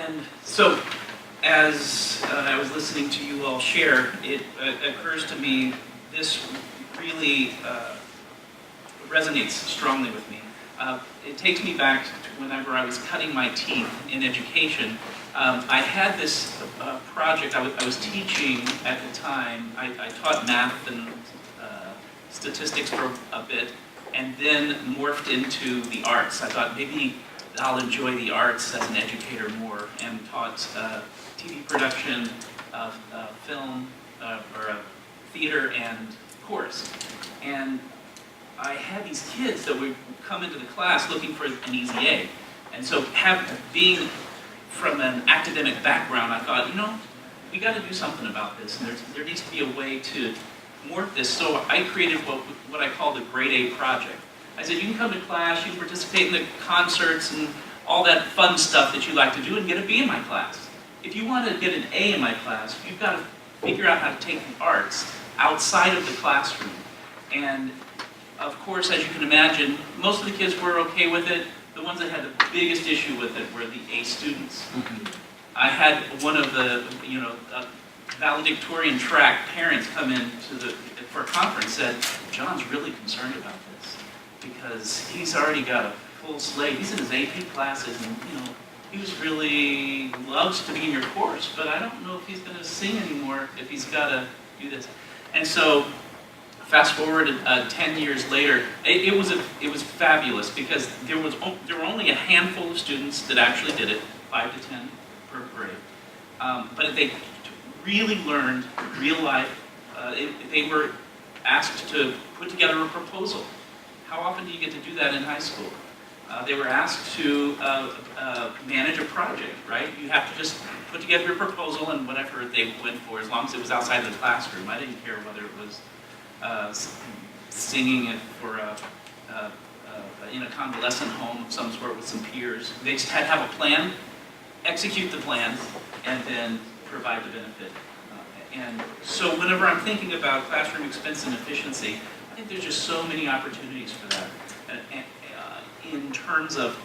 And so, as I was listening to you all share, it occurs to me this really resonates strongly with me. It takes me back to whenever I was cutting my teeth in education. I had this project. I was teaching at the time. I taught math and statistics for a bit, and then morphed into the arts. I thought maybe I'll enjoy the arts as an educator more, and taught TV production, film, or theater and chorus. And I had these kids that would come into the class looking for an easy A. And so being from an academic background, I thought, you know, we got to do something about this. And there needs to be a way to morph this. So I created what I call the Grade A project. I said, you can come to class, you can participate in the concerts and all that fun stuff that you like to do and get a B in my class. If you want to get an A in my class, you've got to figure out how to take the arts outside of the classroom. And of course, as you can imagine, most of the kids were okay with it. The ones that had the biggest issue with it were the A students. I had one of the, valedictorian track parents come in for a conference, said, John's really concerned about this because he's already got a full slate. He's in his AP classes, and he was really loves to be in your course, but I don't know if he's going to sing anymore if he's got to do this. And so, fast forward 10 years later, it was fabulous because there were only a handful of students that actually did it, 5 to 10 per grade, but they really learned real life. They were asked to put together a proposal. How often do you get to do that in high school? They were asked to manage a project, right? You have to just put together your proposal and whatever they went for, as long as it was outside the classroom. I didn't care whether it was singing it for in a convalescent home of some sort with some peers. They just had to have a plan, execute the plan, and then provide the benefit. And so whenever I'm thinking about classroom expense and efficiency, I think there's just so many opportunities for that. In terms of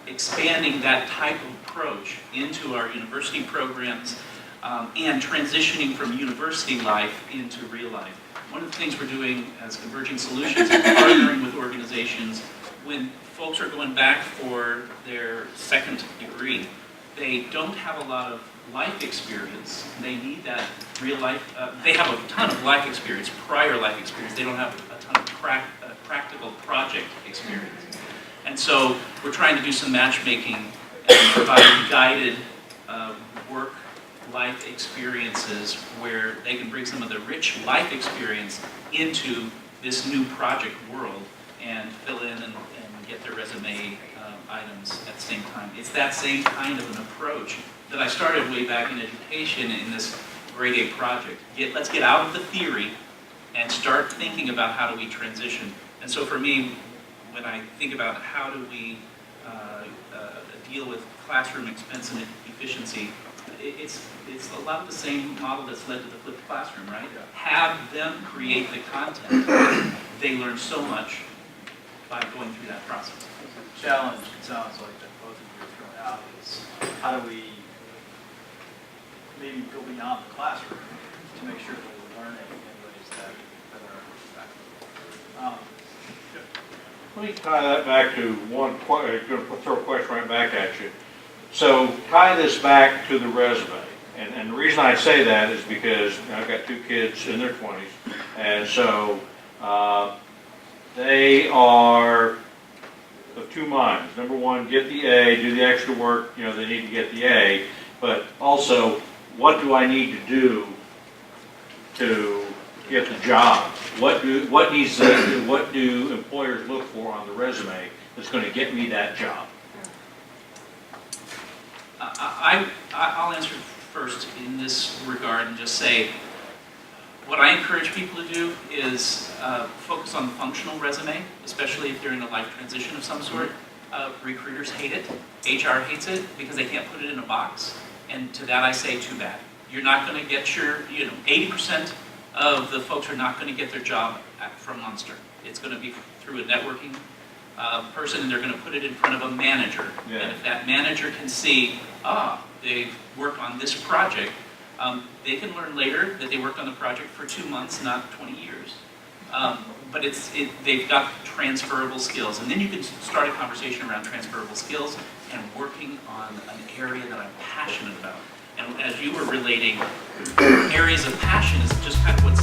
expanding that type of approach into our university programs and transitioning from university life into real life. One of the things we're doing as Converging Solutions is partnering with organizations when folks are going back for their second degree. They don't have a lot of life experience. They need that real life. They have a ton of life experience, prior life experience. They don't have a ton of practical project experience. And so we're trying to do some matchmaking and provide guided work-life experiences where they can bring some of the rich life experience into this new project world and fill in and get their resume items at the same time. It's that same kind of an approach that I started way back in education in this Grade A project. Let's get out of the theory and start thinking about how do we transition. And so for me, when I think about how do we deal with classroom expense and efficiency, it's a lot of the same model that's led to the flipped classroom, right? Yeah. Have them create the content. They learn so much by going through that process. The challenge, it sounds like, that both of you are throwing out is how do we maybe go beyond the classroom to make sure that we're learning in ways that are effective. Let me tie that back to one question. I'm going to throw a question right back at you. So tie this back to the resume. And the reason I say that is because I've got 2 kids in their 20s. And so they are of 2 minds. Number one, get the A, do the extra work, they need to get the A. But also, what do I need to do to get the job? What do employers look for on the resume that's going to get me that job? I'll answer first in this regard and just say what I encourage people to do is focus on the functional resume, especially if they're in a life transition of some sort. Recruiters hate it. HR hates it because they can't put it in a box. And to that I say, too bad. You're not going to get your, 80% of the folks are not going to get their job from Munster. It's going to be through a networking person, and they're going to put it in front of a manager. Yeah. And if that manager can see, they've worked on this project, they can learn later that they worked on the project for 2 months, not 20 years. But they've got transferable skills. And then you can start a conversation around transferable skills and working on an area that I'm passionate about. And as you were relating, areas of passion is just kind of what